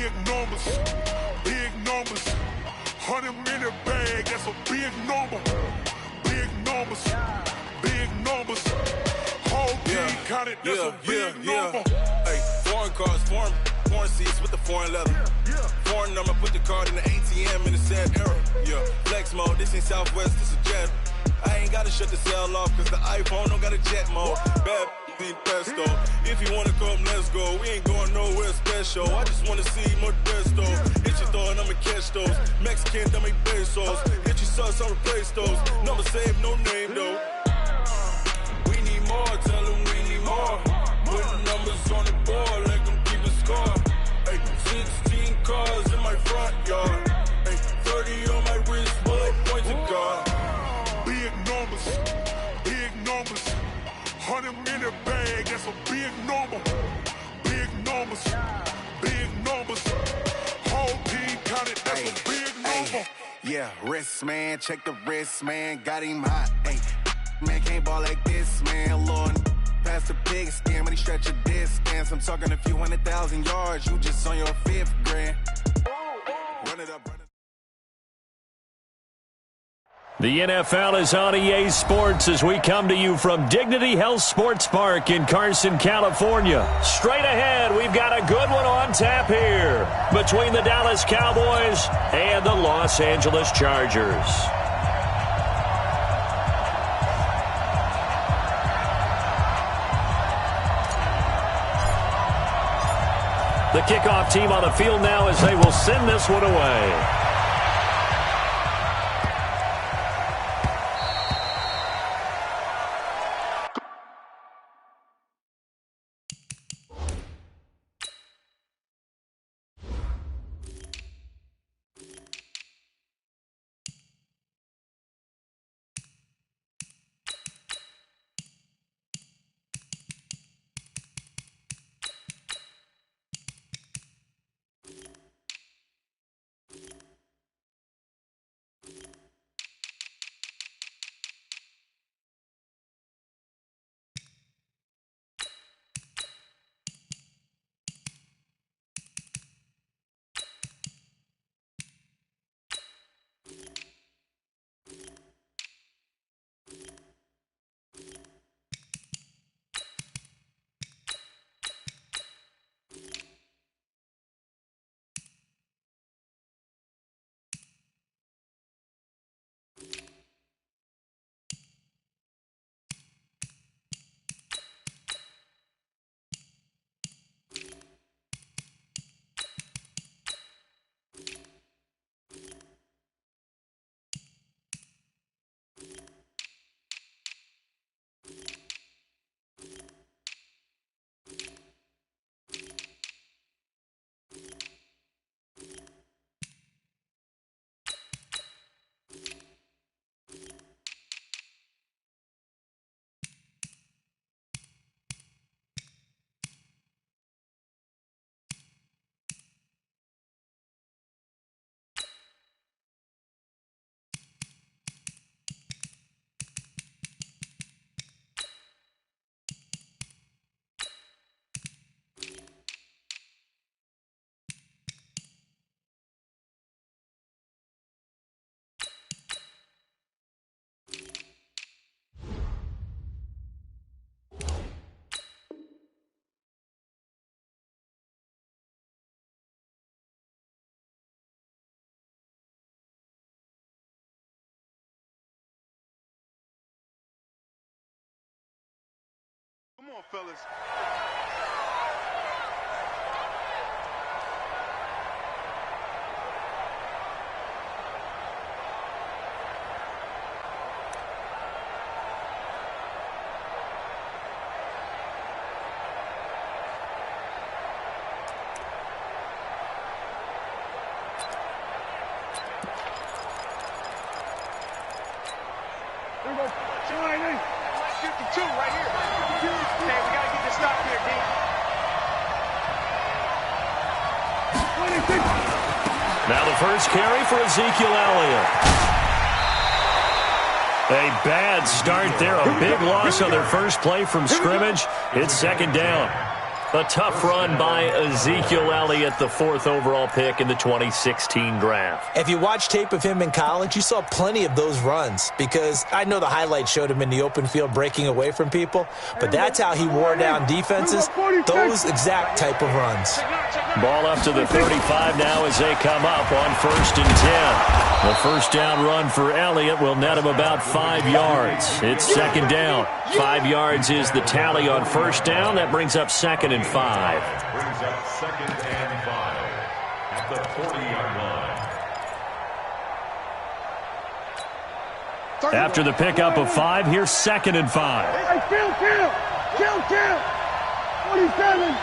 big numbers, big numbers. 100-minute bag, that's a big number. Big numbers, big numbers. Whole team counted, that's a big number. Hey, foreign cars, foreign seats with the foreign leather. Foreign number, put the card in the ATM in the sad era. Yeah, flex mode, this ain't Southwest, this a jet. I ain't gotta shut the cell off, cause the iPhone don't got a jet mode. Bad pesto. If you wanna come, let's go. We ain't going nowhere special. I just wanna see Modesto. Hit your thought, I'ma catch those. Mexican, I'ma make pesos. Hit your sauce, I'll replace those. Number saved, no name though. We need more, tell them we need more. Putting numbers on the board, let them keep a score. Hey, 16 cars in my front yard. Hey, 30 on my wrist, bullet points of God. Big numbers, big numbers. 100-minute bag, that's a big number. Big numbers, big numbers. Whole team counted, that's a big number. Yeah, wrist, man, check the wrist, man. Got him hot, ayy. Man, can't ball like this, man. Lord, past the pig skin when he stretch a distance. I'm talking a few 100,000 yards. You just on your 5th grand. Run it up, run it. The NFL is on EA Sports as we come to you from Dignity Health Sports Park in Carson, California. Straight ahead, we've got a good one on tap here between the Dallas Cowboys and the Los Angeles Chargers. The kickoff team on the field now as they will send this one away. Come on, fellas. Here we go. 52 right here. Hey, we got to get this stop here, D. 26. Now the first carry for Ezekiel Elliott. A bad start there. A big loss on their first play from scrimmage. It's second down. A tough run by Ezekiel Elliott, the 4th overall pick in the 2016 draft. If you watch tape of him in college, you saw plenty of those runs because I know the highlights showed him in the open field breaking away from people, but that's how he wore down defenses, those exact type of runs. Ball up to the 35 now as they come up on 1st and 10. The first down run for Elliott will net him about 5 yards. It's 2nd down. 5 yards is the tally on 1st down. That brings up 2nd and 5. Brings up 2nd and 5 at the 40-yard line. After the pickup of 5, here's 2nd and 5. Hey, kill! 47.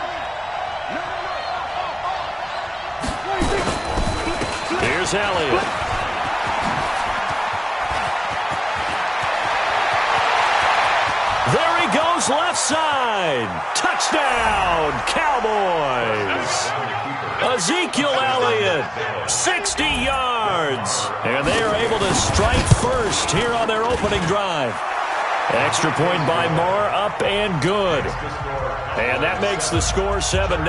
Here's Elliott. There he goes, left side. Touchdown, Cowboys. Ezekiel Elliott, 60 yards. And they are able to strike first here on their opening drive. Extra point by Moore, up and good. And that makes the score 7-0.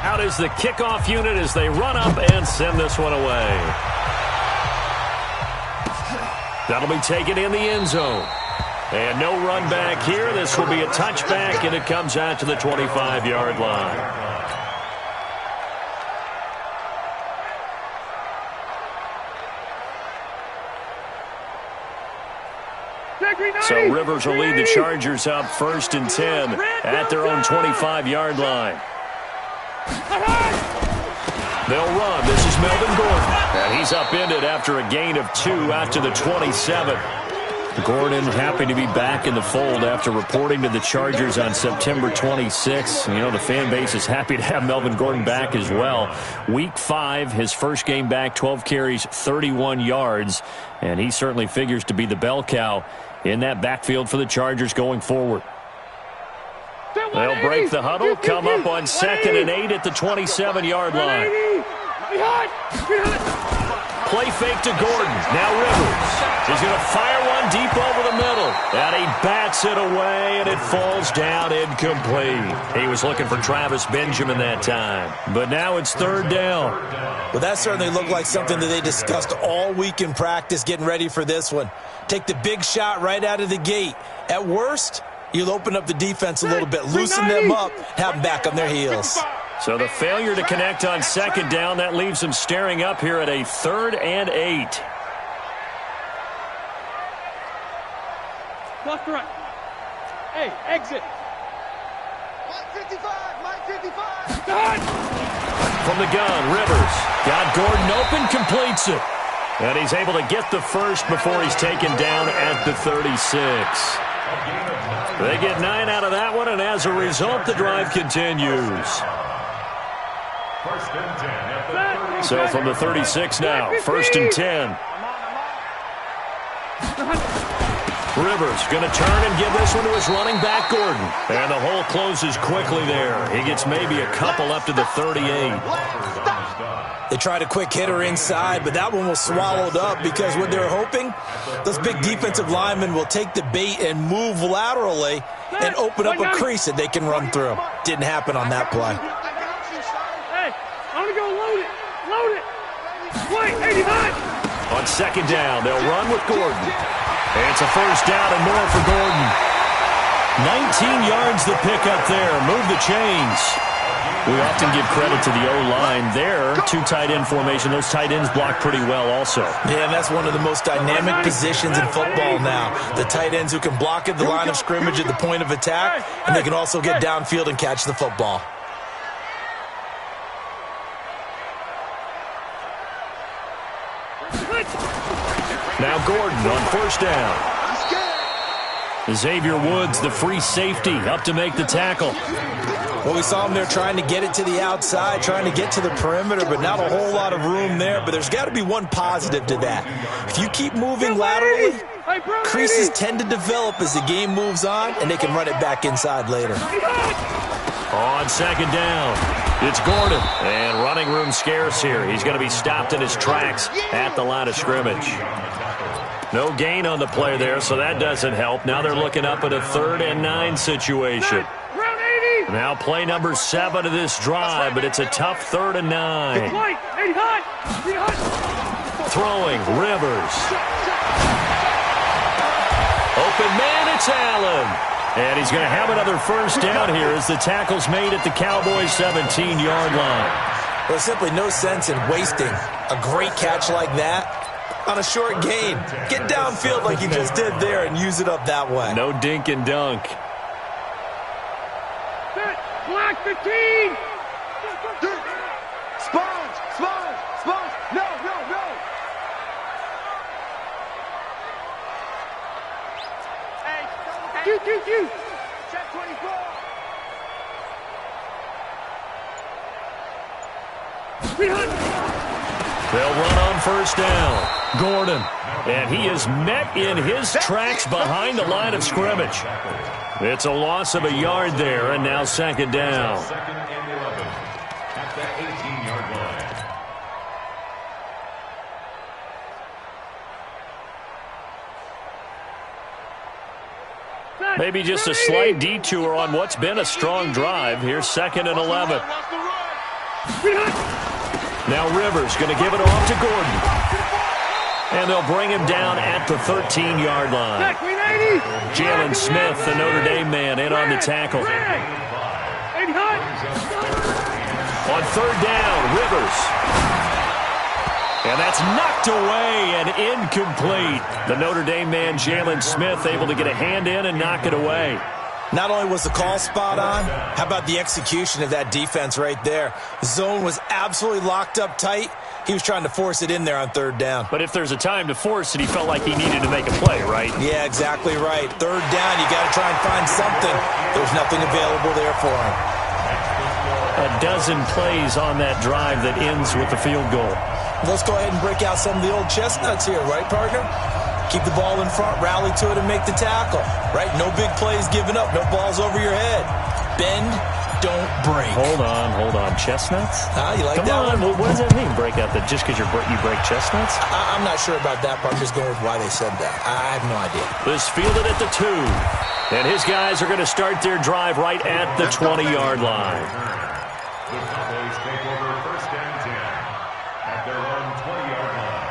Out is the kickoff unit as they run up and send this one away. That'll be taken in the end zone. And no run back here. This will be a touchback, and it comes out to the 25-yard line. So Rivers will lead the Chargers up 1st and 10 at their own 25-yard line. They'll run. This is Melvin Gordon. And he's upended after a gain of 2 out to the 27. Gordon happy to be back in the fold after reporting to the Chargers on September 26. You know, the fan base is happy to have Melvin Gordon back as well. Week 5, his first game back, 12 carries, 31 yards. And he certainly figures to be the bell cow in that backfield for the Chargers going forward. They'll break the huddle, come up on 2nd and 8 at the 27-yard line. Play fake to Gordon. Now Rivers. He's going to fire one deep over the middle. And he bats it away, and it falls down incomplete. He was looking for Travis Benjamin that time. But now it's 3rd down. Well, that certainly looked like something that they discussed all week in practice getting ready for this one. Take the big shot right out of the gate. At worst, you'll open up the defense a little bit, loosen them up, have them back on their heels. So the failure to connect on 2nd down, that leaves them staring up here at a 3rd and 8. Left, right. Hey, exit. Mike 55. From the gun, Rivers. Got Gordon open, completes it. And he's able to get the first before he's taken down at the 36. They get 9 out of that one, and as a result, the drive continues. So from the 36 now, 1st and 10. Rivers going to turn and give this one to his running back, Gordon. And the hole closes quickly there. He gets maybe a couple up to the 38. They tried a quick hitter inside, but that one was swallowed up because what they're hoping, those big defensive linemen will take the bait and move laterally and open up a crease that they can run through. Didn't happen on that play. Hey, I'm going to go load it. Load it. Wait, 89. On 2nd down, they'll run with Gordon. And it's a 1st down and more for Gordon. 19 yards the pickup there. Move the chains. We often give credit to the O-line there. 2 tight end formation. Those tight ends block pretty well also. Yeah, and that's one of the most dynamic positions in football now. The tight ends who can block at the line of scrimmage at the point of attack, and they can also get downfield and catch the football. Now Gordon on 1st down. Xavier Woods, the free safety, up to make the tackle. Well, we saw him there trying to get it to the outside, trying to get to the perimeter, but not a whole lot of room there. But there's got to be one positive to that. If you keep moving laterally, creases tend to develop as the game moves on, and they can run it back inside later. On 2nd down, it's Gordon. And running room scarce here. He's going to be stopped in his tracks at the line of scrimmage. No gain on the play there, so that doesn't help. Now they're looking up at a 3rd and 9 situation. Round 80. Now play number 7 of this drive, but it's a tough 3rd and 9. White, 80 hot. Throwing, Rivers. Open man, it's Allen. And he's going to have another first down here as the tackle's made at the Cowboys' 17-yard line. There's simply no sense in wasting a great catch like that on a short gain. Get downfield like you just did there and use it up that way. No dink and dunk. Black 15. Sponge, sponge, sponge. No, no, no. Q. Check 24. They'll run on first down. Gordon. And he is met in his tracks behind the line of scrimmage. It's a loss of a yard there, and now 2nd down. 2nd and 11 at the 18-yard line. Maybe just a slight detour on what's been a strong drive. Here's 2nd and 11. Now Rivers going to give it off to Gordon. And they'll bring him down at the 13-yard line. Jalen Smith, the Notre Dame man, in on the tackle. On 3rd down, Rivers. And that's knocked away and incomplete. The Notre Dame man, Jalen Smith, able to get a hand in and knock it away. Not only was the call spot on, how about the execution of that defense right there? The zone was absolutely locked up tight. He was trying to force it in there on 3rd down. But if there's a time to force it, he felt like he needed to make a play, right? Yeah, exactly right. 3rd down, you got to try and find something. There's nothing available there for him. A dozen plays on that drive that ends with the field goal. Let's go ahead and break out some of the old chestnuts here, right, partner? Keep the ball in front, rally to it, and make the tackle, right? No big plays given up, no balls over your head. Bend, don't break. Hold on. Chestnuts? You like Come that on. one? What does that mean, break out? That just because you break chestnuts? I'm not sure about that part. I'm just going with why they said that. I have no idea. This fielded at the 2. And his guys are going to start their drive right at the 20-yard line. The Cowboys take over 1st and 10 at their own 20-yard line.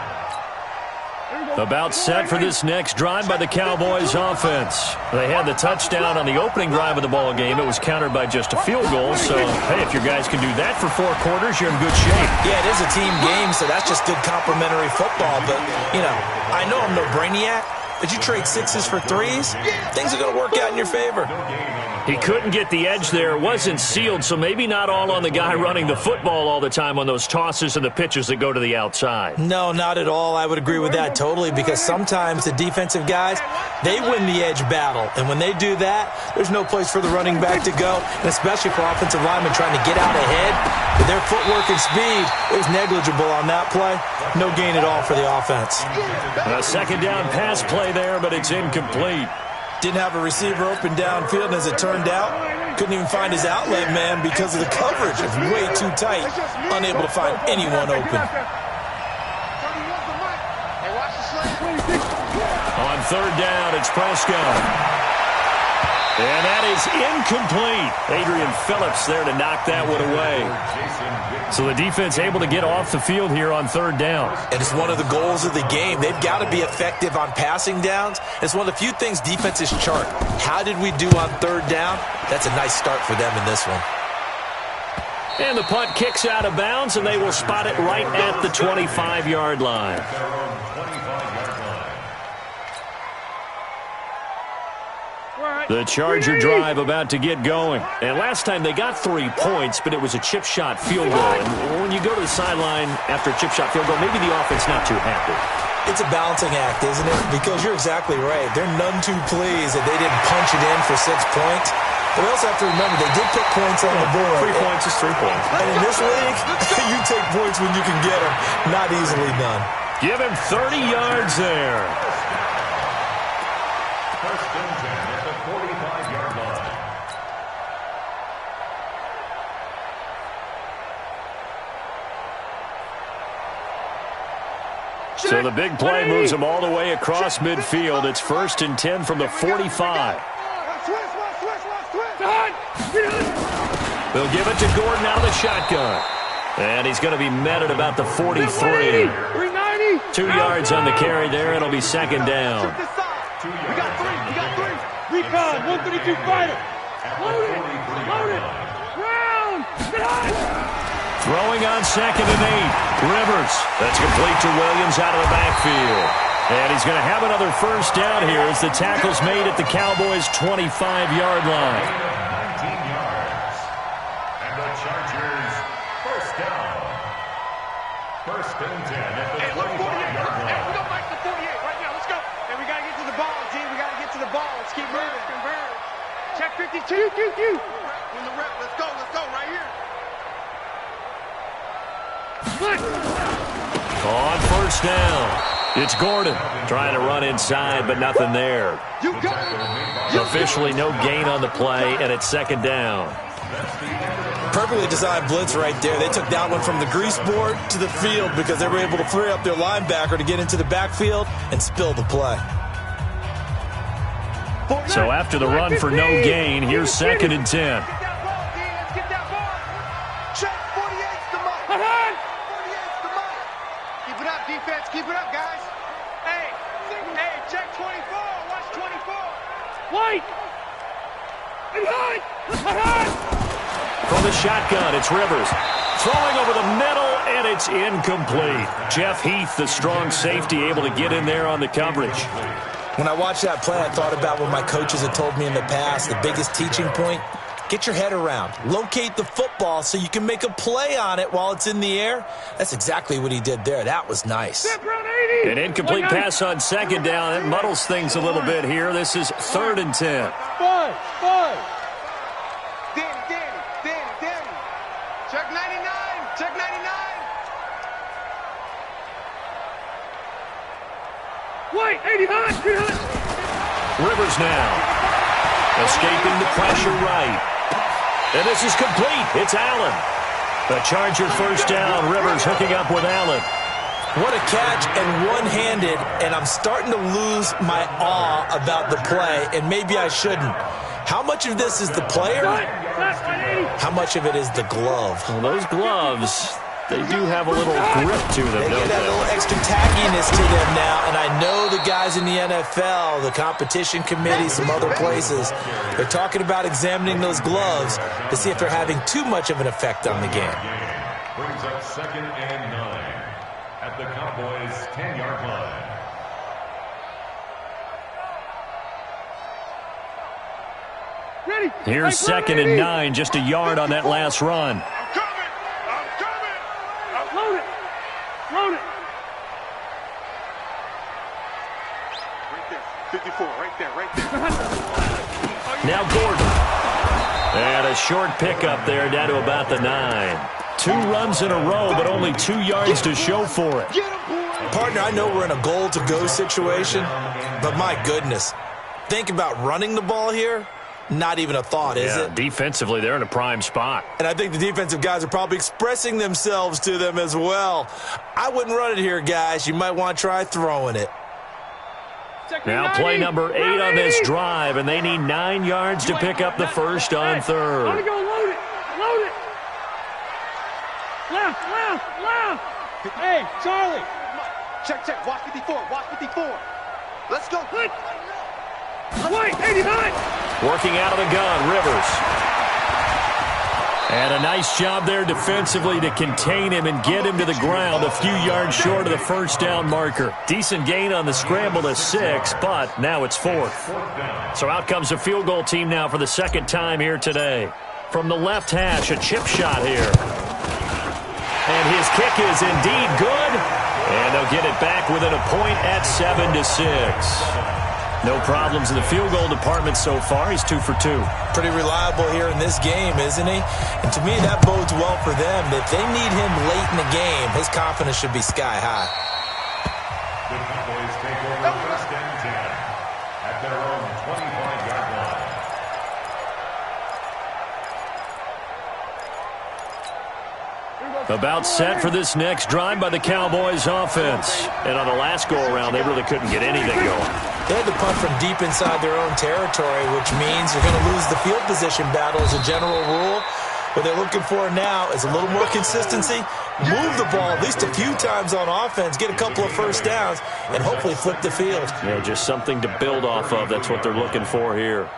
About set for this next drive by the Cowboys offense. They had the touchdown on the opening drive of the ball game. It was countered by just a field goal. So, hey, if your guys can do that for 4 quarters, you're in good shape. Yeah, it is a team game, so that's just good complimentary football. But, I know I'm no brainiac, but you trade 6s for 3s, things are going to work out in your favor. He couldn't get the edge there. It wasn't sealed, so maybe not all on the guy running the football all the time on those tosses and the pitches that go to the outside. No, not at all. I would agree with that totally, because sometimes the defensive guys, they win the edge battle. And when they do that, there's no place for the running back to go, and especially for offensive linemen trying to get out ahead. With their footwork and speed, it was negligible on that play. No gain at all for the offense. A 2nd down pass play there, but it's incomplete. Didn't have a receiver open downfield, and as it turned out, couldn't even find his outlet man because of the coverage. It was way too tight, unable to find anyone open. On 3rd down, it's Prescott. And that is incomplete. Adrian Phillips there to knock that one away. So the defense able to get off the field here on 3rd down. And it's one of the goals of the game. They've got to be effective on passing downs. It's one of the few things defenses chart. How did we do on 3rd down? That's a nice start for them in this one. And the punt kicks out of bounds, and they will spot it right at the 25-yard line. The Charger drive about to get going. And last time they got 3 points, but it was a chip shot field goal. And when you go to the sideline after a chip shot field goal, maybe the offense not too happy. It's a balancing act, isn't it? Because you're exactly right. They're none too pleased that they didn't punch it in for 6 points. But we also have to remember they did put points on the board. 3 points is 3 points. And in this league, you take points when you can get them. Not easily done. Give him 30 yards there. 1st and 10 at the 45-yard line. So the big play moves them all the way across midfield. It's 1st and 10 from the 45. They'll give it to Gordon out of the shotgun. And he's going to be met at about the 43. 2 yards on the carry there. It'll be 2nd down. We got three. Recon, 132 fighter. Load it. Round. Throwing on 2nd and 8. Rivers. That's complete to Williams out of the backfield. And he's going to have another 1st down here as the tackle's made at the Cowboys' 25-yard line. 19 yards. And the Chargers, 1st down. 1st and 10 at the 25-yard line. Hey, we go back to 48 right now. Let's go. And we got to get to the ball, G. We got to get to the ball. Let's keep moving. Convert. Check 52. Win the rep. Let's go. Right here. On 1st down. It's Gordon trying to run inside, but nothing there. You got it. Officially no gain on the play, and it's 2nd down. Perfectly designed blitz right there. They took that one from the grease board to the field because they were able to free up their linebacker to get into the backfield and spill the play. So after the run for no gain, here's 2nd and 10. Let's get that ball. Check 48's the mark. 48's the mark. Keep it up, defense. Keep it up, guys. Hey, check 24. Watch 24. White. From the shotgun, it's Rivers. Throwing over the middle, and it's incomplete. Jeff Heath, the strong safety, able to get in there on the coverage. When I watched that play, I thought about what my coaches had told me in the past. The biggest teaching point, get your head around. Locate the football so you can make a play on it while it's in the air. That's exactly what he did there. That was nice. An incomplete pass on 2nd down. It muddles things a little bit here. This is 3rd and 10. Five. Danny. Check 99. White, 80 high. Rivers now. Escaping the pressure right. And this is complete. It's Allen. The Charger 1st down. Rivers hooking up with Allen. What a catch and one-handed, and I'm starting to lose my awe about the play, and maybe I shouldn't. How much of this is the player? How much of it is the glove? Well, those gloves, they do have a little grip to them, They don't get that little extra tackiness to them now, and I know the guys in the NFL, the competition committee, some other places, they're talking about examining those gloves to see if they're having too much of an effect on the game. Brings up 2nd and 9 at the Cowboys' 10-yard line. Here's 2nd and 9, just a yard on that last run. I'm coming. Load it. Right there. 54. Right there. Now Gordon. And a short pickup there down to about the 9. 2 runs in a row, but only 2 yards to show for it. Partner, I know we're in a goal-to-go situation, but my goodness, think about running the ball here. Not even a thought, is it? Defensively, they're in a prime spot. And I think the defensive guys are probably expressing themselves to them as well. I wouldn't run it here, guys. You might want to try throwing it. Now play number 8 on this drive, and they need 9 yards to pick up the 1st on 3rd. I'm going to go load it. Left. Hey, Charlie. Check. Watch 54. Let's go. White, 80 high. Working out of the gun, Rivers. And a nice job there defensively to contain him and get him to the ground a few yards short of the 1st down marker. Decent gain on the scramble to 6, but now it's 4th. So out comes the field goal team now for the 2nd time here today. From the left hash, a chip shot here. And his kick is indeed good. And they'll get it back within a point at 7-6. No problems in the field goal department so far. He's 2 for 2. Pretty reliable here in this game, isn't he? And to me, that bodes well for them. If they need him late in the game, his confidence should be sky high. The Cowboys take over 1st and 10 at their own 25-yard line. About set for this next drive by the Cowboys offense. And on the last go-around, they really couldn't get anything going. They had to punt from deep inside their own territory, which means you're going to lose the field position battle as a general rule. What they're looking for now is a little more consistency, move the ball at least a few times on offense, get a couple of first downs, and hopefully flip the field. Yeah, just something to build off of. That's what they're looking for here.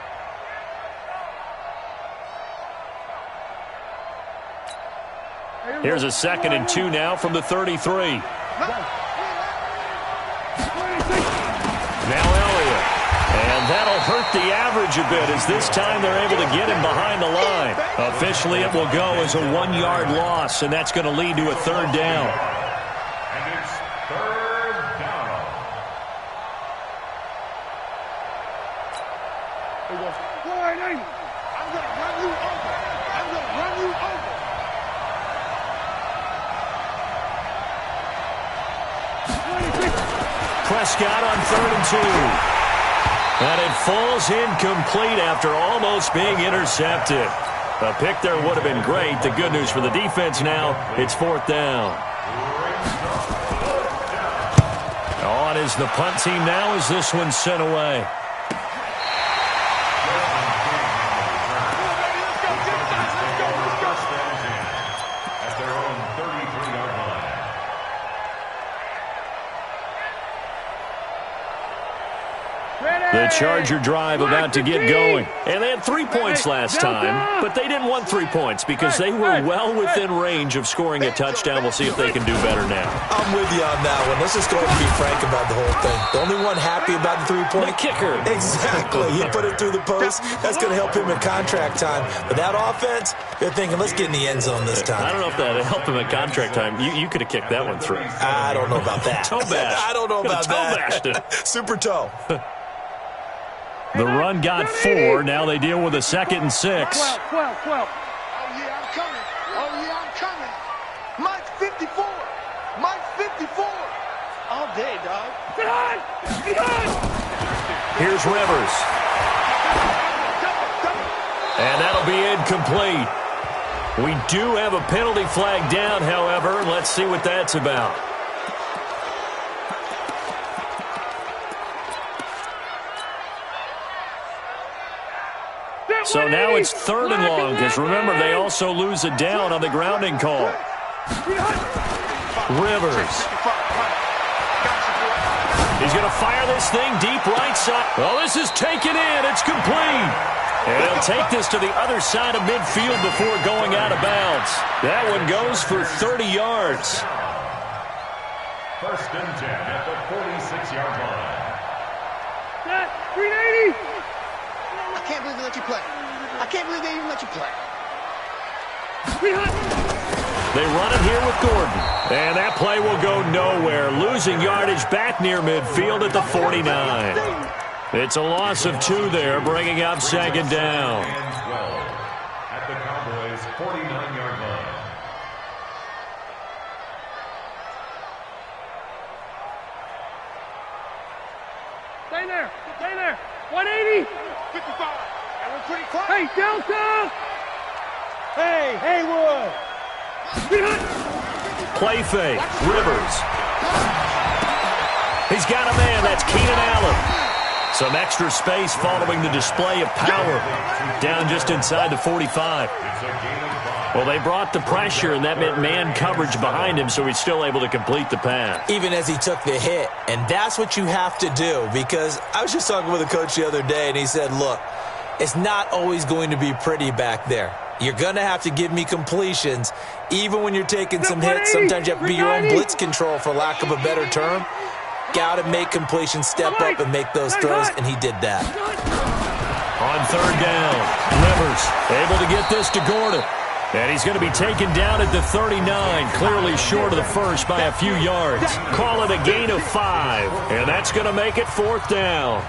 Here's a 2nd and 2 now from the 33. Now Elliott. And that'll hurt the average a bit as this time they're able to get him behind the line. Officially, it will go as a 1-yard loss, and that's going to lead to a 3rd down. And it's 3rd down. I'm going to run you over. I'm going to run you over. Prescott on 3rd and 2. And it falls incomplete after almost being intercepted. A pick there would have been great. The good news for the defense now, it's 4th down. On is the punt team now as this one's sent away. The Charger drive about to get going. And they had 3 points last time, but they didn't want 3 points because they were well within range of scoring a touchdown. We'll see if they can do better now. I'm with you on that one. Let's just go ahead and be frank about the whole thing. The only one happy about the 3-point? The kicker. Exactly. He put it through the post. That's going to help him in contract time. But that offense, they're thinking, let's get in the end zone this time. I don't know if that helped him in contract time. You could have kicked that one through. I don't know about that. Toe bash. I don't know about that. Toe bashed it. Super toe. The run got 4. Now they deal with a 2nd and 6. 12. Oh, yeah, I'm coming. Oh, yeah, I'm coming. Mike's 54. Mike's 54. All day, dog. Behind! Here's Rivers. And that'll be incomplete. We do have a penalty flag down, however. Let's see what that's about. So now it's 3rd and long, because remember, they also lose it down on the grounding call. Rivers. He's going to fire this thing deep right side. Oh, this is taken in. It's complete. And he'll take this to the other side of midfield before going out of bounds. That one goes for 30 yards. 1st and 10 at the 46-yard line. 380. I can't believe they let you play. I can't believe they even let you play. They run it here with Gordon. And that play will go nowhere. Losing yardage back near midfield at the 49. It's a loss of 2 there, bringing up 2nd down. And 12 at the Cowboys' 49-yard line. Stay there. Stay there. 180. 55. And we're pretty close. Hey, Delta. Hey, Haywood. Play fake. Rivers. He's got a man. That's Keenan Allen. Some extra space following the display of power. Down just inside the 45. Well, they brought the pressure, and that meant man coverage behind him, so he's still able to complete the pass. Even as he took the hit. And that's what you have to do, because I was just talking with a coach the other day, and he said, look, it's not always going to be pretty back there. You're going to have to give me completions. Even when you're taking some hits, sometimes you have to be your own blitz control, for lack of a better term. Got to make completions, step up and make those throws, and he did that. On 3rd down, Rivers able to get this to Gordon. And he's going to be taken down at the 39, clearly short of the first by a few yards. Call it a gain of 5, and that's going to make it 4th down.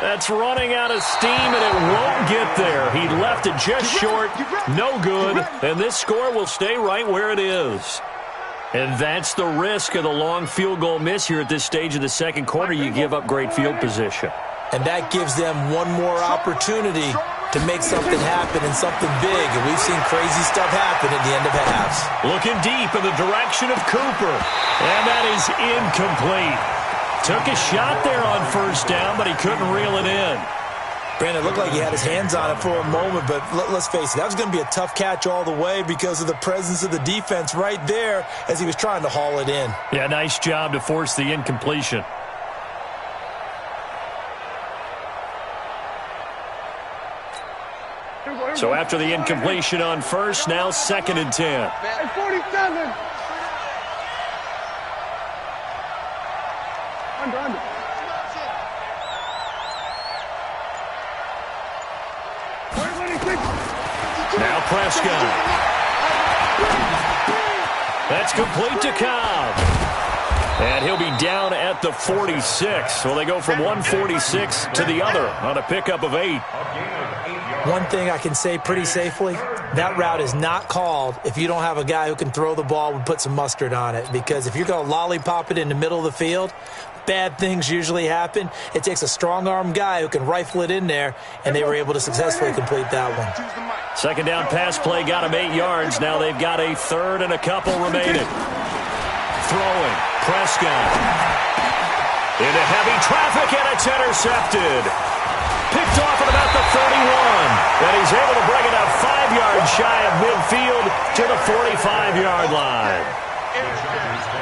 That's running out of steam, and it won't get there. He left it just short, no good, and this score will stay right where it is. And that's the risk of the long field goal miss here at this stage of the 2nd quarter. You give up great field position. And that gives them one more opportunity to make something happen and something big. And we've seen crazy stuff happen at the end of halves. Looking deep in the direction of Cooper. And that is incomplete. Took a shot there on first down, but he couldn't reel it in. Brandon, it looked like he had his hands on it for a moment, but let's face it, that was going to be a tough catch all the way because of the presence of the defense right there as he was trying to haul it in. Yeah, nice job to force the incompletion. So after the incompletion on first, now 2nd and 10. 47. Under. Now Prescott. That's complete to Cobb. And he'll be down at the 46. Well, they go from 146 to the other on a pickup of 8. One thing I can say pretty safely, that route is not called if you don't have a guy who can throw the ball and put some mustard on it. Because if you're going to lollipop it in the middle of the field, bad things usually happen. It takes a strong-arm guy who can rifle it in there, and they were able to successfully complete that one. 2nd down pass play got him 8 yards. Now they've got a 3rd and a couple remaining. Throwing. Prescott. Into heavy traffic, and it's intercepted. Picked off at about the 31. And he's able to bring it up 5 yards shy of midfield to the 45-yard line.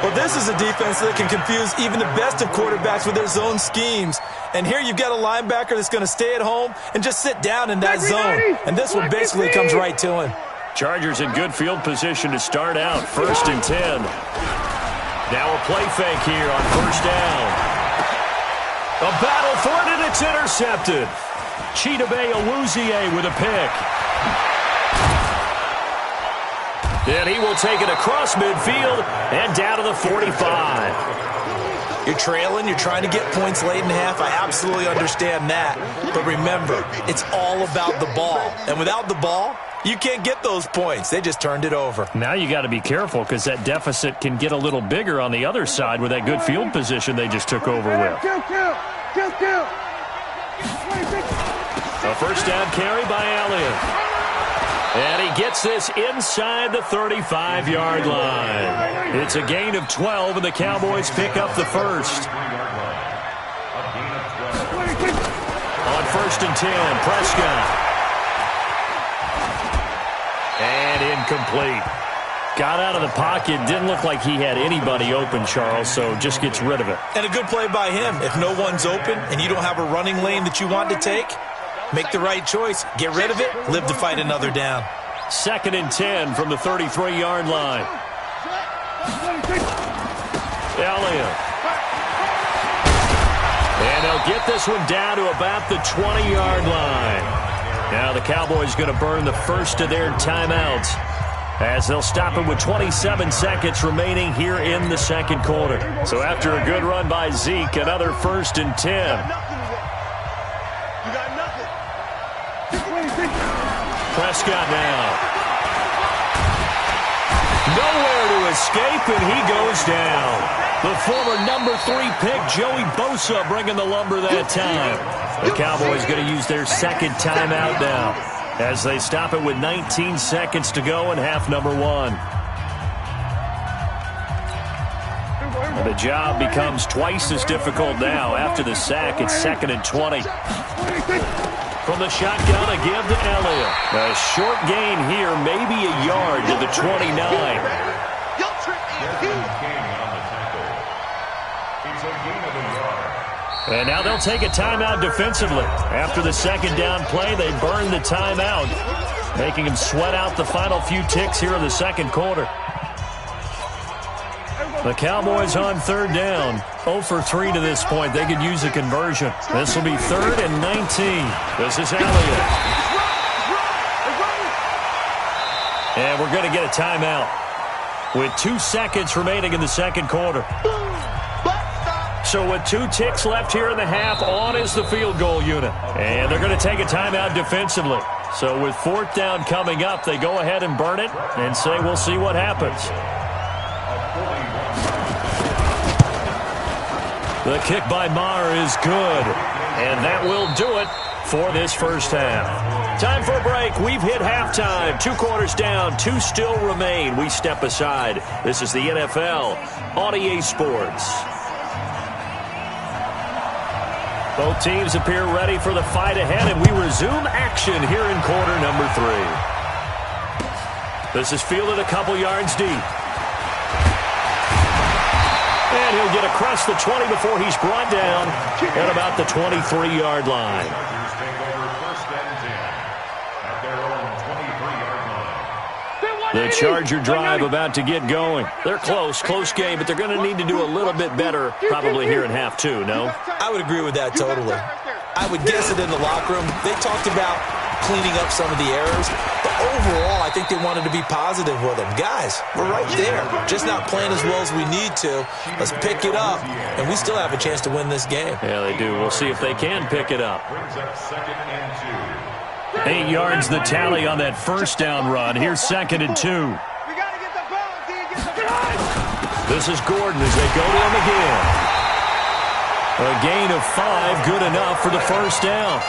Well, this is a defense that can confuse even the best of quarterbacks with their zone schemes. And here you've got a linebacker that's going to stay at home and just sit down in that zone. And this one basically comes right to him. Chargers in good field position to start out. 1st and 10. Now a play fake here on first down. A battle for it, and it's intercepted. Chidobe Awuzie with a pick. And he will take it across midfield and down to the 45. You're trailing, you're trying to get points late in half. I absolutely understand that. But remember, it's all about the ball. And without the ball, you can't get those points. They just turned it over. Now you got to be careful because that deficit can get a little bigger on the other side with that good field position they just took over with. A first down carry by Elliott. And he gets this inside the 35-yard line. It's a gain of 12, and the Cowboys pick up the first. On 1st and 10, Prescott. And incomplete. Got out of the pocket. Didn't look like he had anybody open, Charles, so just gets rid of it. And a good play by him. If no one's open and you don't have a running lane that you want to take, make the right choice. Get rid of it. Live to fight another down. 2nd and 10 from the 33-yard line. Elliott. And they'll get this one down to about the 20-yard line. Now the Cowboys going to burn the first of their timeouts as they'll stop it with 27 seconds remaining here in the second quarter. So after a good run by Zeke, another 1st and 10. Prescott now. Nowhere to escape, and he goes down. The former number 3 pick, Joey Bosa, bringing the lumber that time. The Cowboys going to use their 2nd timeout now as they stop it with 19 seconds to go in half number 1. And the job becomes twice as difficult now. After the sack, it's 2nd and 20. From the shotgun, a give to Elliott. A short gain here, maybe a yard to the 29. And now they'll take a timeout defensively. After the 2nd down play, they burn the timeout, making them sweat out the final few ticks here in the second quarter. The Cowboys on 3rd down. 0 for 3 to this point. They could use a conversion. This will be 3rd and 19. This is Elliott. And we're going to get a timeout with 2 seconds remaining in the second quarter. So with 2 ticks left here in the half, on is the field goal unit. And they're going to take a timeout defensively. So with 4th down coming up, they go ahead and burn it and say we'll see what happens. The kick by Maher is good. And that will do it for this first half. Time for a break. We've hit halftime. 2 quarters down. 2 still remain. We step aside. This is the NFL on EA Sports. Both teams appear ready for the fight ahead, and we resume action here in quarter number 3. This is fielded a couple yards deep. And he'll get across the 20 before he's brought down at about the 23-yard line. The Charger drive about to get going. They're close game, but they're going to need to do a little bit better probably here in half 2, no? I would agree with that totally. I would guess it in the locker room. They talked about cleaning up some of the errors, but overall, I think they wanted to be positive with them. Guys, we're right there. Just not playing as well as we need to. Let's pick it up, and we still have a chance to win this game. Yeah, they do. We'll see if they can pick it up. 8 yards the tally on that first down run. Here's 2nd and 2. This is Gordon as they go to him again. A gain of 5, good enough for the first down.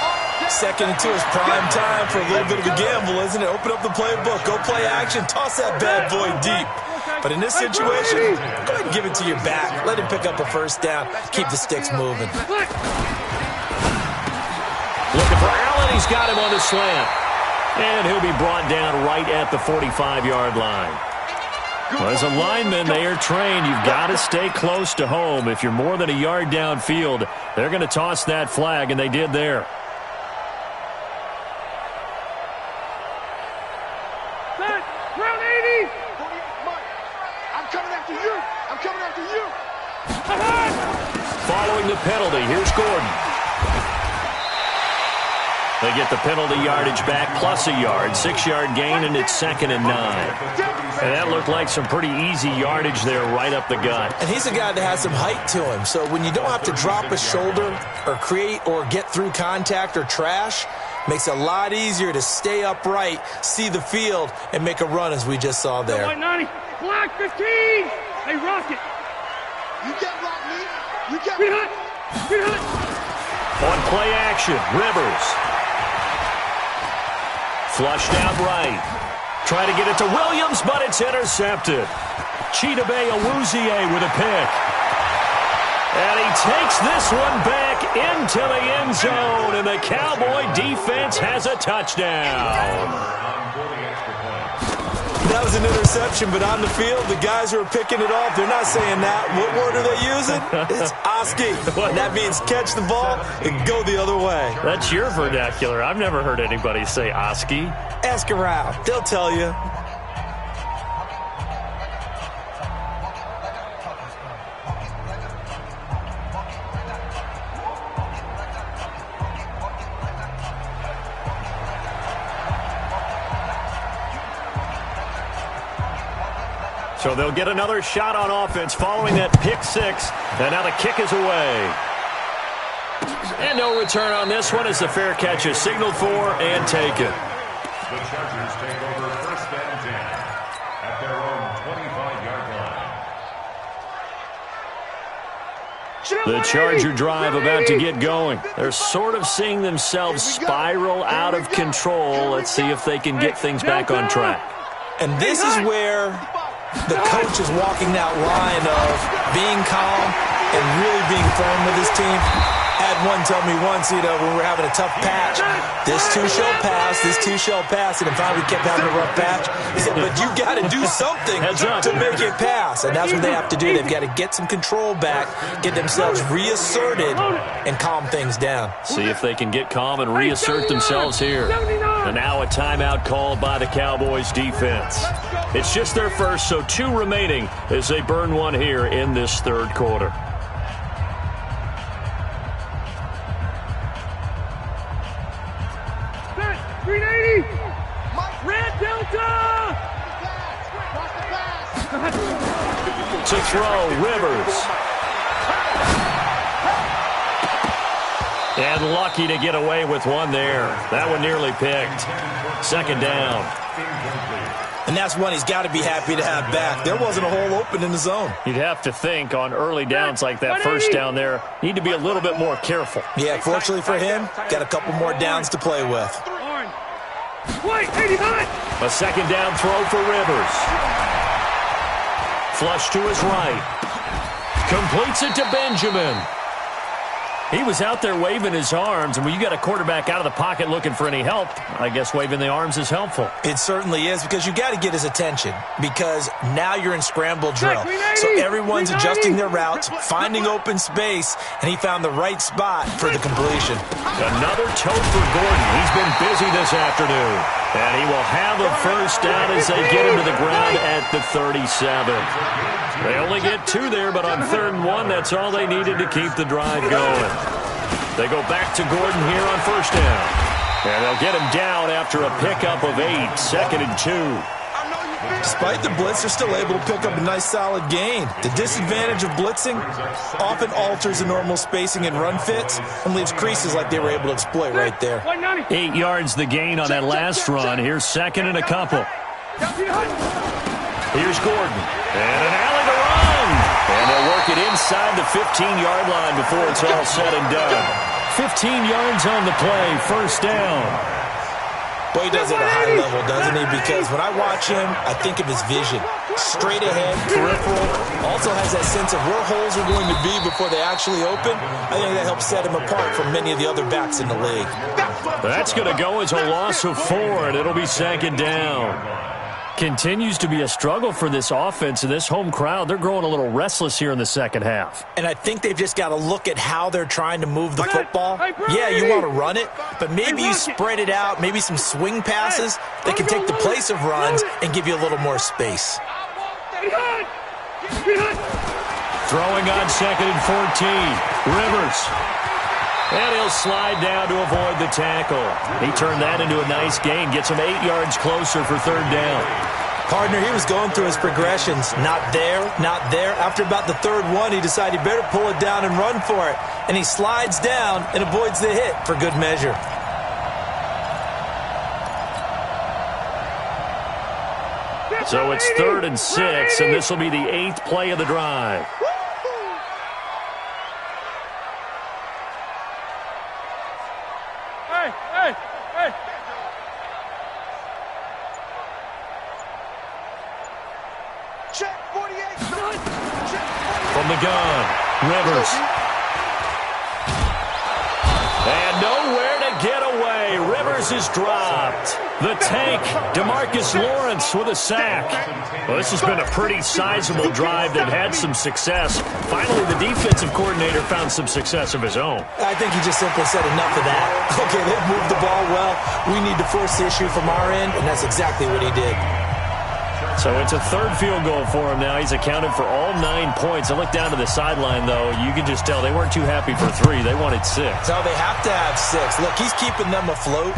2nd and 2 is prime time for a little bit of a gamble, isn't it? Open up the playbook, go play action, toss that bad boy deep. But in this situation, go ahead and give it to your back. Let him pick up a first down. Keep the sticks moving. Looking for Allen. He's got him on the slant. And he'll be brought down right at the 45-yard line. Well, as a lineman, they are trained. You've got to stay close to home. If you're more than a yard downfield, they're going to toss that flag, and they did there. Round 80. I'm coming after you. I'm coming after you. Following the penalty, here's Gordon. They get the penalty yardage back plus a yard. 6-yard gain, and it's 2nd and 9. And that looked like some pretty easy yardage there right up the gut. And he's a guy that has some height to him. So when you don't have to drop a shoulder or create or get through contact or trash, makes it a lot easier to stay upright, see the field, and make a run as we just saw there. White 90. Black 15. Hey, Rocket. You can't block me. You can't. Get hit. Get hit. On play action, Rivers. Flushed out right. Try to get it to Williams, but it's intercepted. Chidobe Awuzie with a pick. And he takes this one back into the end zone, and the Cowboy defense has a touchdown. That was an interception, but on the field, the guys who are picking it off, they're not saying that. What word are they using? It's Oski. That means catch the ball and go the other way. That's your vernacular. I've never heard anybody say Oski. Ask around. They'll tell you. So they'll get another shot on offense following that pick 6. And now the kick is away. And no return on this one as the fair catch is signaled for and taken. The Chargers take over 1st and 10 at their own 25-yard line. The Charger drive about to get going. They're sort of seeing themselves spiral out of control. Let's see if they can get things back on track. And this is where the coach is walking that line of being calm and really being firm with his team. Had one tell me once, when we were having a tough patch, this too shall pass, this too shall pass, and finally we kept having a rough patch. He said, but you got to do something to make it pass, and that's what they have to do. They've got to get some control back, get themselves reasserted, and calm things down. See if they can get calm and reassert themselves here. And now a timeout called by the Cowboys defense. It's just their first, so 2 remaining as they burn one here in this 3rd quarter. Red Delta! To throw, Rivers. And lucky to get away with one there. That one nearly picked. 2nd down. And that's one he's got to be happy to have back. There wasn't a hole open in the zone. You'd have to think on early downs like that first down there, need to be a little bit more careful. Yeah, fortunately for him, got a couple more downs to play with. Wait, 89! A second down throw for Rivers. Flush to his right. Completes it to Benjamin. He was out there waving his arms, and when you got a quarterback out of the pocket looking for any help, I guess waving the arms is helpful. It certainly is, because you got to get his attention, because now you're in scramble drill. So everyone's adjusting their routes, finding open space, and he found the right spot for the completion. Another tote for Gordon. He's been busy this afternoon. And he will have a first down as they get him to the ground at the 37. They only get 2 there, but on 3rd and 1, that's all they needed to keep the drive going. They go back to Gordon here on first down. And they'll get him down after a pickup of 8, 2nd and 2. Despite the blitz, they're still able to pick up a nice solid gain. The disadvantage of blitzing often alters the normal spacing and run fits and leaves creases like they were able to exploit right there. 8 yards the gain on that last run. Here's 2nd and a couple. Here's Gordon. And an alley to run. And they'll work it inside the 15-yard line before it's all said and done. 15 yards on the play, first down. Boy, he does it at a high level, doesn't he? Because when I watch him, I think of his vision. Straight ahead, peripheral. Also has that sense of where holes are going to be before they actually open. I think that helps set him apart from many of the other backs in the league. That's going to go as a loss of 4, and it'll be 2nd down. Continues to be a struggle for this offense and this home crowd. They're growing a little restless here in the second half. And I think they've just got to look at how they're trying to move the football. Yeah, you want to run it, but maybe you spread it out, maybe some swing passes that can take the place of runs and give you a little more space. Throwing on 2nd and 14. Rivers. And he'll slide down to avoid the tackle. He turned that into a nice gain. Gets him 8 yards closer for 3rd down. Partner, he was going through his progressions. Not there, not there. After about the 3rd one, he decided he better pull it down and run for it. And he slides down and avoids the hit for good measure. So it's 3rd and 6, and this will be the 8th play of the drive. From the gun, Rivers. And nowhere to get away. Rivers is dropped. The tank, DeMarcus Lawrence with a sack. Well, this has been a pretty sizable drive that had some success. Finally, the defensive coordinator found some success of his own. I think he just simply said enough of that. Okay, they've moved the ball well. We need to force the issue from our end, and that's exactly what he did. So it's a 3rd field goal for him now. He's accounted for all 9 points. I look down to the sideline, though. You can just tell they weren't too happy for 3. They wanted 6. No, they have to have 6. Look, he's keeping them afloat,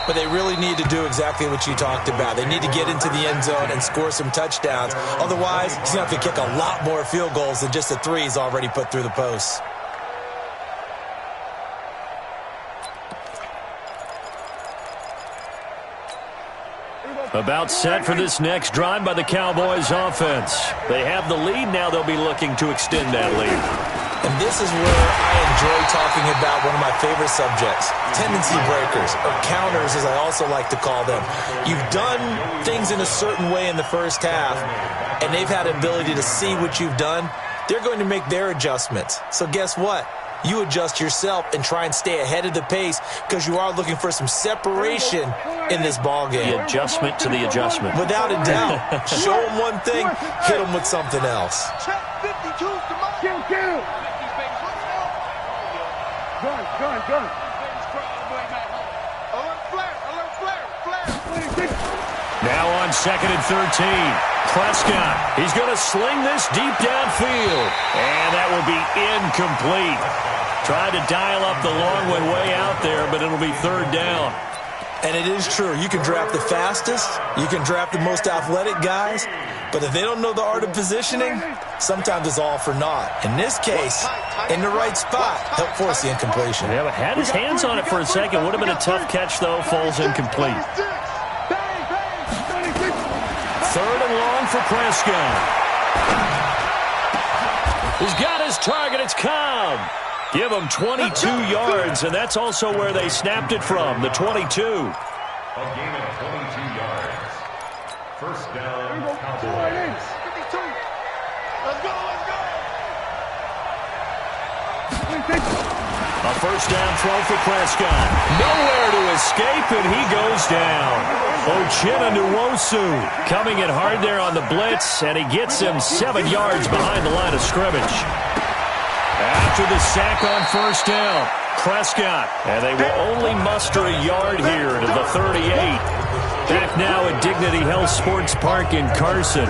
but they really need to do exactly what you talked about. They need to get into the end zone and score some touchdowns. Otherwise, he's going to have to kick a lot more field goals than just the 3 he's already put through the posts. About set for this next drive by the Cowboys offense. They have the lead. Now they'll be looking to extend that lead. And this is where I enjoy talking about one of my favorite subjects, tendency breakers, or counters as I also like to call them. You've done things in a certain way in the first half, and they've had an ability to see what you've done. They're going to make their adjustments. So guess what? You adjust yourself and try and stay ahead of the pace because you are looking for some separation in this ball game. The adjustment to the adjustment. Without a doubt. Show them one thing, hit them with something else. Gun. Now on 2nd and 13. Prescott, he's going to sling this deep downfield. And that will be incomplete. Tried to dial up the long one way out there, but it'll be 3rd down. And it is true. You can draft the fastest. You can draft the most athletic guys. But if they don't know the art of positioning, sometimes it's all for naught. In this case, in the right spot, help force the incompletion. Yeah, but had his hands on it for a second. Would have been a tough catch, though. Falls incomplete. for Prescott. He's got his target. It's Cobb. Give him 22 yards, and that's also where they snapped it from, the 22. A gain of 22 yards. First down, Cowboys. 52. Let's go, let's go. A first down throw for Prescott. Nowhere to escape, and he goes down. Uchenna Nwosu coming in hard there on the blitz, and he gets him 7 yards behind the line of scrimmage. After the sack on first down, Prescott, and they will only muster a yard here to the 38. Back now at Dignity Health Sports Park in Carson.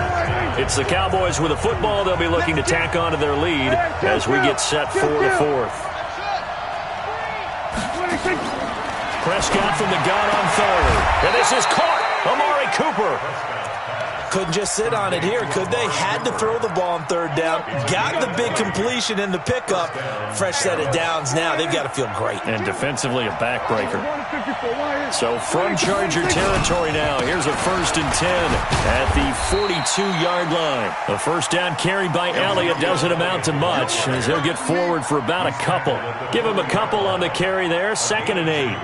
It's the Cowboys with a football. They'll be looking to tack on to their lead as we get set for the fourth. Prescott from the gun on third. And this is caught. Amari Cooper. Couldn't just sit on it here, could they? Had to throw the ball on third down. Got the big completion in the pickup. Fresh set of downs now. They've got to feel great. And defensively a backbreaker. So from Charger territory now, here's a 1st and 10 at the 42-yard line. The first down carried by Elliott doesn't amount to much as he'll get forward for about a couple. Give him a couple on the carry there. 2nd and 8.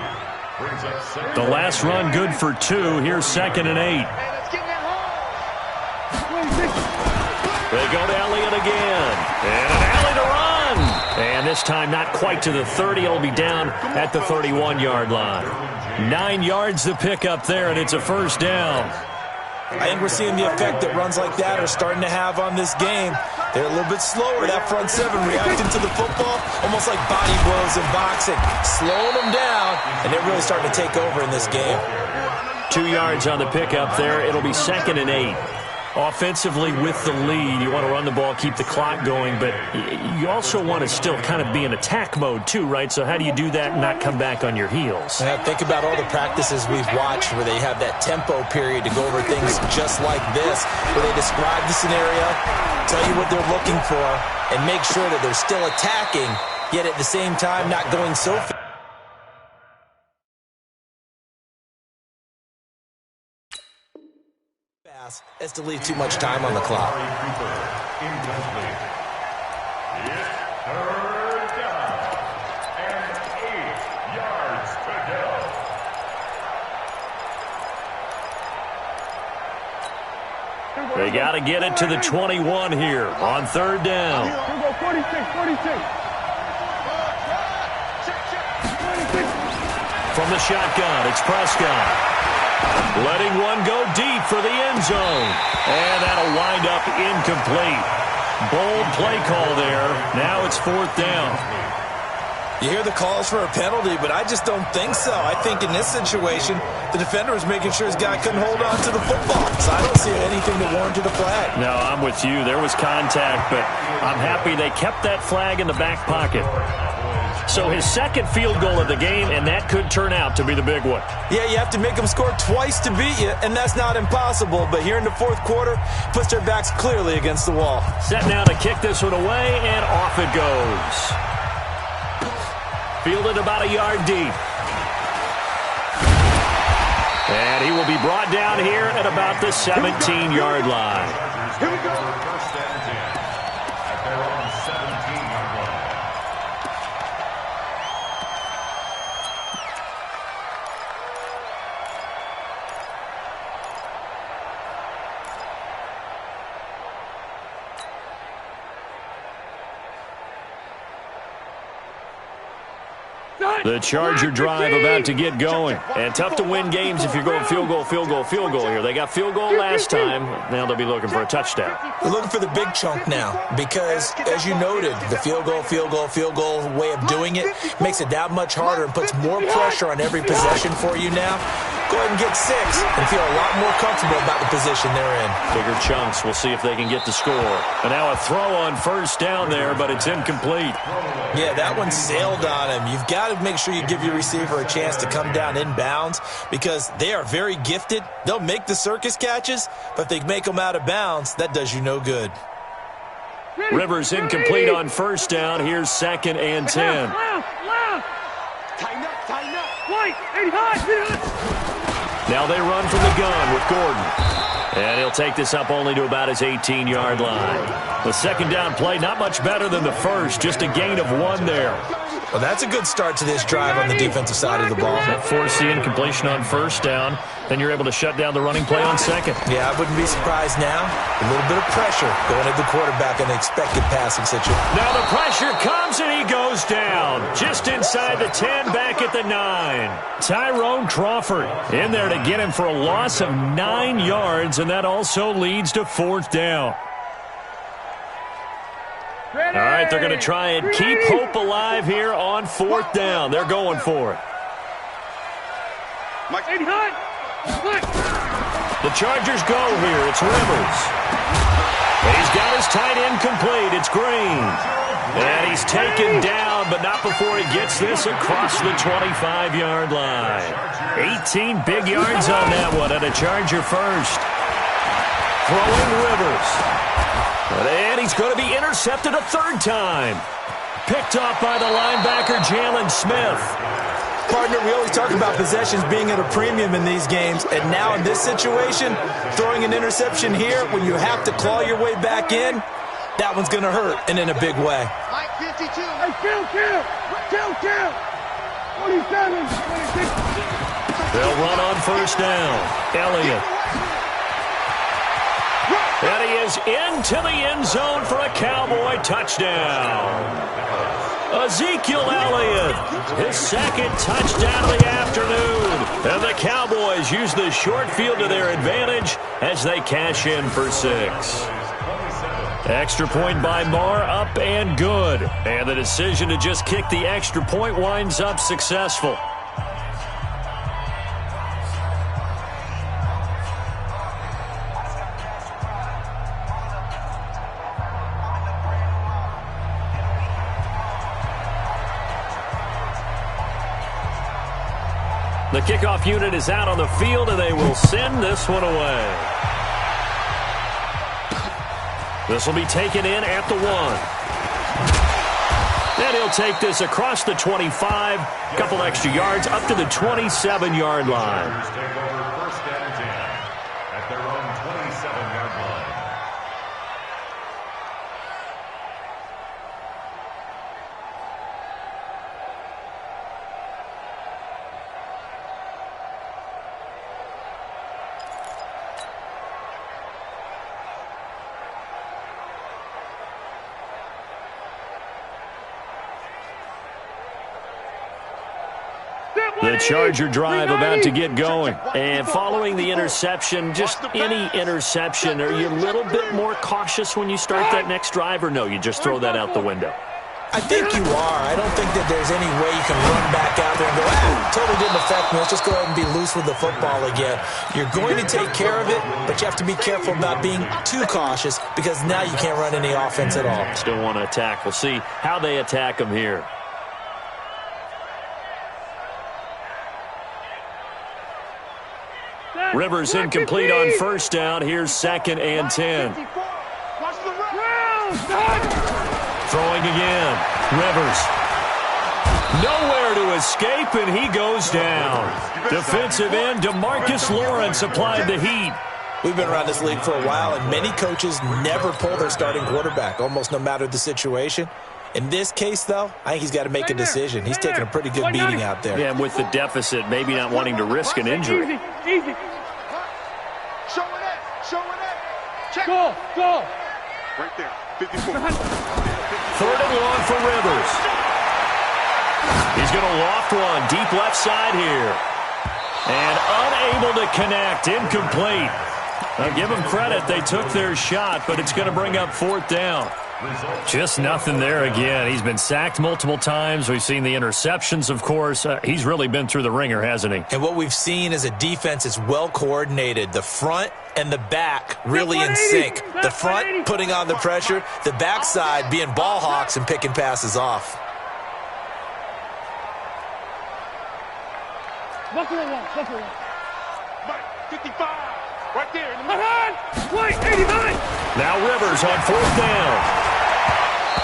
The last run good for 2. Here's 2nd and 8. They go to Elliott again. And an alley to run. And this time not quite to the 30. It'll be down at the 31-yard line. 9 yards the pickup there, and it's a first down. I think we're seeing the effect that runs like that are starting to have on this game. They're a little bit slower, that front seven, reacting to the football, almost like body blows in boxing, slowing them down, and they're really starting to take over in this game. 2 yards on the pickup there. It'll be 2nd and 8. Offensively with the lead, you want to run the ball, keep the clock going, but you also want to still kind of be in attack mode too, right? So how do you do that and not come back on your heels? Think about all the practices we've watched where they have that tempo period to go over things just like this, where they describe the scenario, tell you what they're looking for, and make sure that they're still attacking, yet at the same time not going so fast. As to leave too much time on the clock. Incomplete. It's third down and 8 yards to go. They got to get it to the 21 here on third down. Go 46, 46. From the shotgun, it's Prescott. Letting one go deep for the end zone. And that'll wind up incomplete. Bold play call there. Now it's 4th down. You hear the calls for a penalty, but I just don't think so. I think in this situation, the defender was making sure his guy couldn't hold on to the football. So I don't see anything that warranted a flag. No, I'm with you. There was contact, but I'm happy they kept that flag in the back pocket. So his 2nd field goal of the game, and that could turn out to be the big one. Yeah, you have to make them score twice to beat you, and that's not impossible. But here in the 4th quarter, puts their backs clearly against the wall. Set now to kick this one away, and off it goes. Fielded about a yard deep. And he will be brought down here at about the 17-yard line. Here we go. First and 10 at their own 17-yard line. The Charger drive about to get going. And tough to win games if you're going field goal, field goal, field goal here. They got field goal last time. Now they'll be looking for a touchdown. They're looking for the big chunk now because, as you noted, the field goal way of doing it makes it that much harder and puts more pressure on every possession for you now. Go ahead and get 6 and feel a lot more comfortable about the position they're in. Bigger chunks. We'll see if they can get the score. And now a throw on first down there, but it's incomplete. Yeah, that one sailed on him. You've got to make sure you give your receiver a chance to come down inbounds because they are very gifted. They'll make the circus catches, but if they make them out of bounds, that does you no good. Rivers incomplete on first down. Here's 2nd and 10. Left. Tighten up. White, 80 high. Now they run from the gun with Gordon. And he'll take this up only to about his 18-yard line. The second down play, not much better than the first, just a gain of 1 there. Well, that's a good start to this drive on the defensive side of the ball. Force the incompletion on first down, then you're able to shut down the running play on second. Yeah, I wouldn't be surprised now. A little bit of pressure going at the quarterback in the expected passing situation. Now the pressure comes and he goes down. Just inside the 10, back at the 9. Tyrone Crawford in there to get him for a loss of 9 yards, and that also leads to 4th down. All right, they're going to try and keep hope alive here on 4th down. They're going for it. The Chargers go here. It's Rivers. He's got his tight end complete. It's Green. And he's taken down, but not before he gets this across the 25-yard line. 18 big yards on that one, and a Charger first. Throwing Rivers. And he's going to be intercepted a 3rd time. Picked off by the linebacker, Jalen Smith. Partner, we always talk about possessions being at a premium in these games, and now in this situation, throwing an interception here when you have to claw your way back in, that one's going to hurt, and in a big way. Mike 52. Hey, kill. 27, 26. They'll run on first down. Elliott. And he is into the end zone for a Cowboy touchdown. Ezekiel Elliott, his 2nd touchdown of the afternoon. And the Cowboys use the short field to their advantage as they cash in for 6. Extra point by Marr, up and good. And the decision to just kick the extra point winds up successful. The kickoff unit is out on the field, and they will send this one away. This will be taken in at the 1. And he'll take this across the 25, a couple extra yards, up to the 27-yard line. Take over 1st and 10 at their own 27-yard line. The Charger drive about to get going. And following the interception, just any interception, are you a little bit more cautious when you start that next drive, or no, you just throw that out the window? I think you are. I don't think that there's any way you can run back out there and go, totally didn't affect me. Let's just go ahead and be loose with the football again. You're going to take care of it, but you have to be careful about being too cautious because now you can't run any offense at all. Still want to attack. We'll see how they attack them here. Rivers incomplete on first down. Here's 2nd and 10. Throwing again. Rivers. Nowhere to escape, and he goes down. Defensive end DeMarcus Lawrence applied the heat. We've been around this league for a while, and many coaches never pull their starting quarterback, almost no matter the situation. In this case, though, I think he's got to make a decision. He's taking a pretty good beating out there. Yeah, and with the deficit, maybe not wanting to risk an injury. Easy. Show it. Check. Go. Right there. 54. 3rd and long for Rivers. He's going to loft one deep left side here. And unable to connect. Incomplete. Now give them credit. They took their shot, but it's going to bring up 4th down. Just nothing there again. He's been sacked multiple times. We've seen the interceptions, of course. He's really been through the ringer, hasn't he? And what we've seen is a defense that's well coordinated. The front and the back really in sync. The front putting on the pressure, the backside being ball hawks and picking passes off. Buffalo 1. 55. Right there. Wait, 89. Now Rivers on 4th down.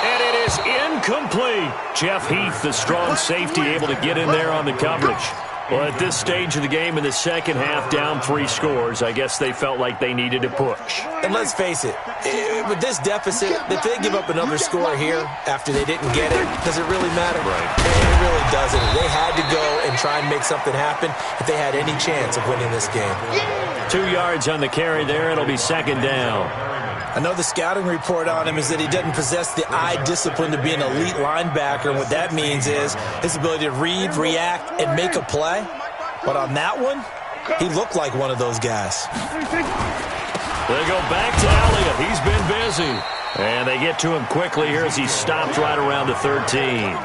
And it is incomplete. Jeff Heath, the strong safety, able to get in there on the coverage. Well, at this stage of the game in the second half, down 3 scores, I guess they felt like they needed to push. And let's face it, with this deficit, if they give up another score here after they didn't get it, does it really matter? Right. It really doesn't. They had to go and try and make something happen if they had any chance of winning this game. 2 yards on the carry there. It'll be second down. I know the scouting report on him is that he doesn't possess the eye discipline to be an elite linebacker. And what that means is his ability to read, react, and make a play. But on that one, he looked like one of those guys. They go back to Elliott. He's been busy. And they get to him quickly here as he stopped right around the 13.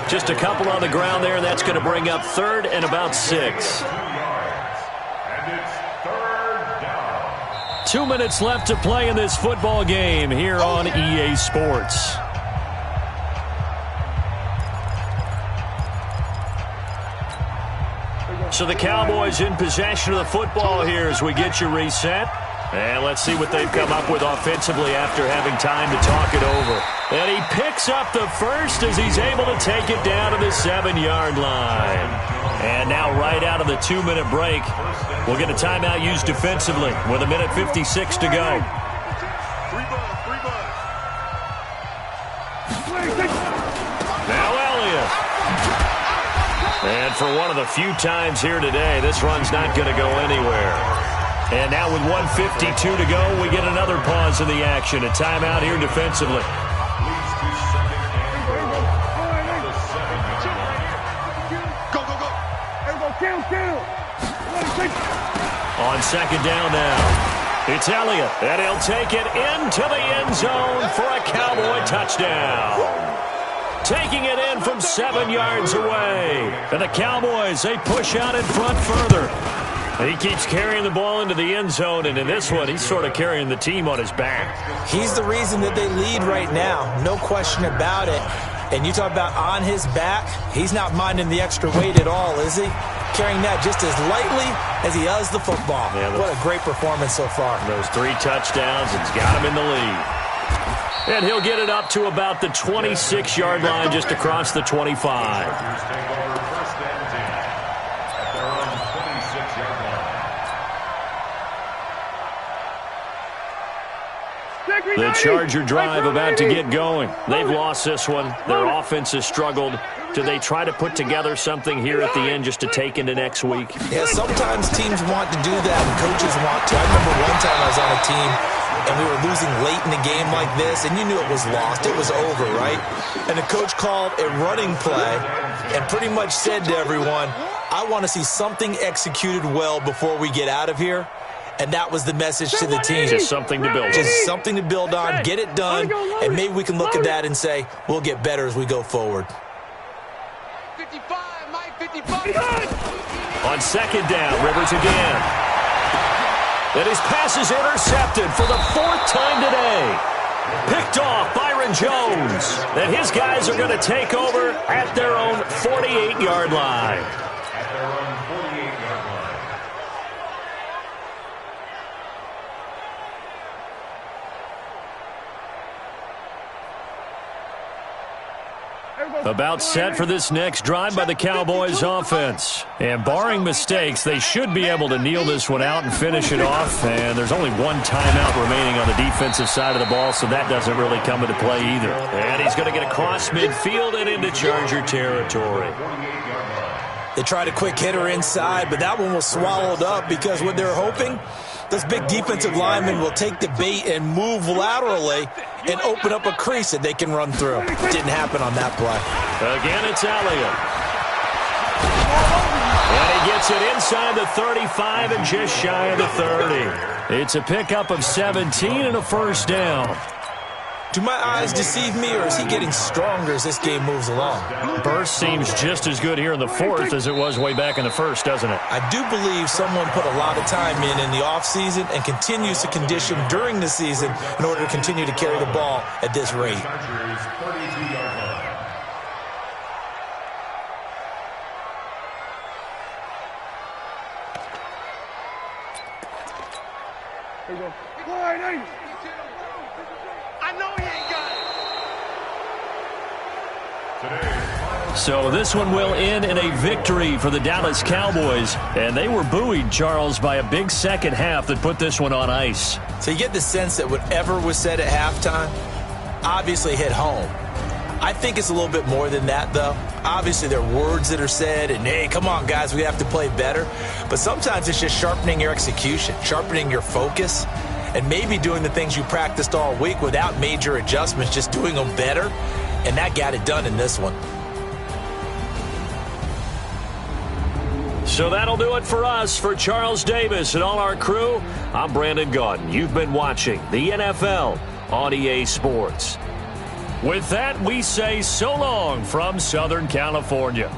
Just a couple on the ground there, and that's going to bring up 3rd and about 6. 2 minutes left to play in this football game here on EA Sports. So the Cowboys in possession of the football here as we get you reset. And let's see what they've come up with offensively after having time to talk it over. And he picks up the first as he's able to take it down to the 7-yard line. And now right out of the 2-minute break, we'll get a timeout used defensively with 1:56 to go. Now Elliott. And for one of the few times here today, this run's not going to go anywhere. And now with 1:52 to go, we get another pause in the action. A timeout here defensively. On second down now, it's Elliott, and he'll take it into the end zone for a Cowboy touchdown. Taking it in from 7 yards away. And the Cowboys, they push out in front further. He keeps carrying the ball into the end zone, and in this one, he's sort of carrying the team on his back. He's the reason that they lead right now, no question about it. And you talk about on his back, he's not minding the extra weight at all, is he? Carrying that just as lightly as he does the football. Yeah, what a great performance so far. Those 3 touchdowns, it's got him in the lead. And he'll get it up to about the 26-yard line just across the 25. The Charger drive about to get going. They've lost this one. Their offense has struggled. Do they try to put together something here at the end just to take into next week? Yeah, sometimes teams want to do that and coaches want to. I remember one time I was on a team and we were losing late in a game like this, and you knew it was lost. It was over, right? And the coach called a running play and pretty much said to everyone, I want to see something executed well before we get out of here. And that was the message to the team. Just something to build on. Just something to build on, get it done, and maybe we can look at that and say, we'll get better as we go forward. 55, Mike, 55. On second down, Rivers again. And his pass is intercepted for the 4th time today. Picked off Byron Jones. And his guys are going to take over at their own 48-yard line. About set for this next drive by the Cowboys offense. And barring mistakes, they should be able to kneel this one out and finish it off. And there's only 1 timeout remaining on the defensive side of the ball, so that doesn't really come into play either. And he's going to get across midfield and into Charger territory. They tried a quick hitter inside, but that one was swallowed up because what they're hoping, those big defensive linemen will take the bait and move laterally and open up a crease that they can run through. Didn't happen on that play. Again, it's Elliott. And he gets it inside the 35 and just shy of the 30. It's a pickup of 17 and a first down. Do my eyes deceive me, or is he getting stronger as this game moves along? Burst seems just as good here in the 4th as it was way back in the 1st, doesn't it? I do believe someone put a lot of time in the offseason and continues to condition during the season in order to continue to carry the ball at this rate. There you go. Quiet, I know he ain't got it. Today's final So this one will end in a victory for the Dallas Cowboys. And they were buoyed, Charles, by a big second half that put this one on ice. So you get the sense that whatever was said at halftime obviously hit home. I think it's a little bit more than that, though. Obviously, there are words that are said, and, hey, come on, guys, we have to play better. But sometimes it's just sharpening your execution, sharpening your focus, and maybe doing the things you practiced all week without major adjustments, just doing them better. And that got it done in this one. So that'll do it for us. For Charles Davis and all our crew, I'm Brandon Gaudin. You've been watching the NFL on EA Sports. With that, we say so long from Southern California.